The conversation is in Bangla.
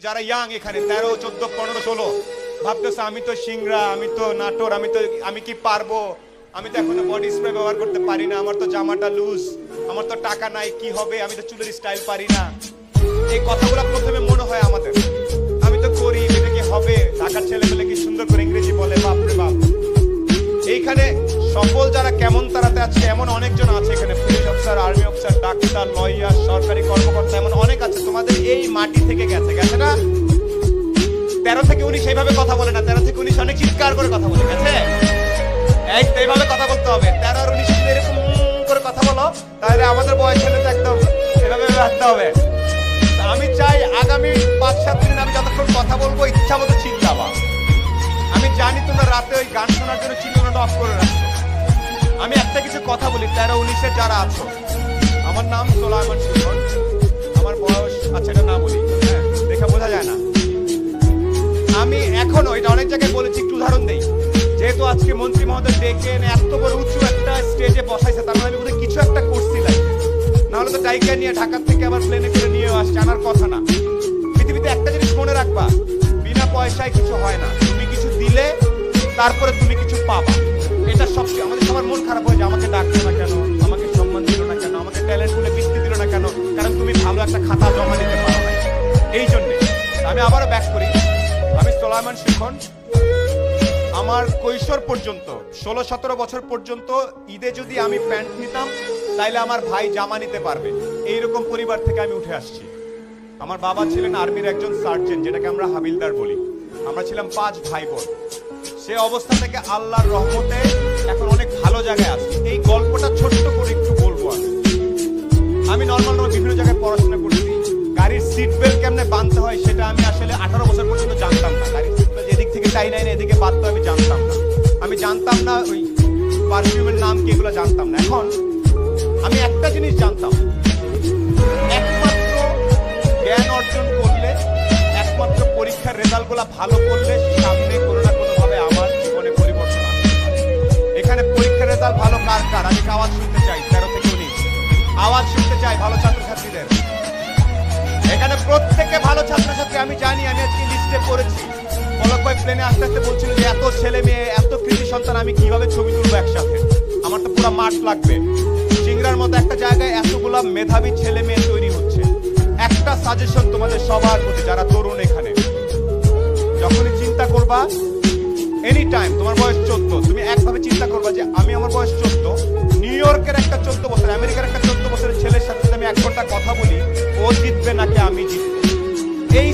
যারা ইয়াং এখানে 13, 14, 15, 16 ভাবতেছে আমি তো সিংড়া, আমি তো নাটোর, আমি কি পারবো, আমি তো এখনো বডি স্প্রে ব্যবহার করতে পারি না, আমার তো জামাটা লুজ, আমার তো টাকা নাই, কি হবে, আমি তো চুলের স্টাইল পারি না। এই কথাগুলো প্রথমে মনে হয় আমাদের, আমি তো করি, এটা কি হবে, ঢাকার ছেলেমেলে কি সুন্দর করে ইংরেজি বলে, বাপরে বাপ। এইখানে সফল যারা কেমন তারাতে আছে এমন অনেকজন আছে এখানে, police officer, army officer, doctor, lawyer, সরকারি কর্মকর্তা, এমন অনেক আছে। তোমাদের এই মাটি থেকে গেছে না 13 থেকে 19 এইভাবে কথা বলে না, 13 থেকে 19 অনেক চিৎকার করে কথা বলে গেছে। এইভাবে কথা বলতে হবে। 13 আর 19 যদি এরকম করে কথা বলো তাহলে আমাদের বয়স হলে তো একদম এভাবে রাখতে হবে। আমি চাই আগামী 5-7 দিন আমি যতক্ষণ কথা বলবো ইচ্ছা মতো চিল্লাবা। আমি জানি তোমরা রাতে ওই গান শোনার জন্য চিল্লানোটা অফ করে রাখছো। আমি একটা কিছু কথা বলি, 13-19 এর যারা আছো, আমার নাম সোলায়মান শিখন, আমার বয়স আচ্ছা এটা না বলি, হ্যাঁ দেখা বোঝা যায় না। আমি এখনো এটা অনেক জায়গায় বলেছি, একটু উদাহরণ দেই। যেহেতু আজকে মন্ত্রী মহোদয় ডেকে এত বড় উঁচু একটা স্টেজে বসাইছে, তার মানে আমি বোধহয় কিছু একটা করছি লাইফে, নাহলে তো টাইকা নিয়ে ঢাকার থেকে আবার প্লেনে করে নিয়ে আসছে, আনার কথা না। পৃথিবীতে একটা জিনিস মনে রাখবা, বিনা পয়সায় কিছু হয় না, তুমি কিছু দিলে তারপরে তুমি কিছু পাবা। এটা সবচেয়ে আমাদের সবার মন খারাপ হয় যে আমাকে ডাকলো না কেন, আমাকে সম্মান দিল না কেন, আমাকে ট্যালেন্ট গুলো বৃত্তি দিল না কেন, কারণ তুমি ভালো একটা খাতা জমা দিতে পারো না। এই জন্যে আমি আবারও ব্যাক করি, আমি সোলায়মান শিখন। আমার কৈশোর পর্যন্ত 16-17 বছর পর্যন্ত ঈদে যদি আমি প্যান্ট নিতাম তাইলে আমার ভাই জামা নিতে পারবে, এইরকম পরিবার থেকে আমি উঠে আসছি। আমার বাবা ছিলেন আর্মির একজন সার্জেন্ট, যেটাকে আমরা হাবিলদার বলি। আমরা ছিলাম 5 ভাই বোন। সে অবস্থা থেকে আল্লাহর রহমতে এখন অনেক ভালো জায়গায় আছি। এই গল্পটা ছোট্ট করে একটু বলবো। আমি নর্মাল বিভিন্ন জায়গায় পড়াশোনা করেছি। গাড়ির সিট বেল্ট কেমনে বাঁধতে হয় সেটা আমি আসলে 18 বছর পর্যন্ত জানতাম না। গাড়ির সিট বেল্ট এদিক থেকে টাই নাই না এদিকে বাঁধতে আমি জানতাম না। আমি জানতাম না ওই পারফিউমের নাম কি, এগুলো জানতাম না। এখন আমি একটা জিনিস জানতাম, একমাত্র জ্ঞান অর্জন করলে, একমাত্র পরীক্ষার রেজাল্ট গুলা ভালো করলে সামনে কোনো না কোনো ভাবে আমার জীবনে পরিবর্তন আসবে। এখানে পরীক্ষার রেজাল্ট ভালো কার কার আমি আওয়াজ শুনতে চাই। 13 থেকে 19 আওয়াজ শুনতে চাই ভালো ছাত্রছাত্রীদের। এখানে প্রত্যেকে ভালো ছাত্রছাত্রী আমি জানি, আমি আজকে লিস্টে পড়েছি। পলক ভাই প্লেনে আস্তে আস্তে বলছিল যে এত ছেলে মেয়ে, এত কৃতি সন্তান, আমি কিভাবে ছবি তুলবো একসাথে, আমার তো পুরো মাঠ লাগবে। সিংড়ার মতো একটা জায়গায় এতগুলা মেধাবী ছেলে মেয়ে তৈরি হচ্ছে। একটা সাজেশন তোমাদের সবার প্রতি, যারা তরুণ এখানে, যখনই চিন্তা করবা, এনি টাইম, তোমার বয়স 14, তুমি একভাবে চিন্তা করবা যে আমি আমার বয়স 14, নিউ ইয়র্কের একটা 14 বছর, আমেরিকার একটা 14 বছরের ছেলের সাথে আমি 1 ঘন্টা কথা বলি, ও জিতবে নাকি আমি জিতবো। এই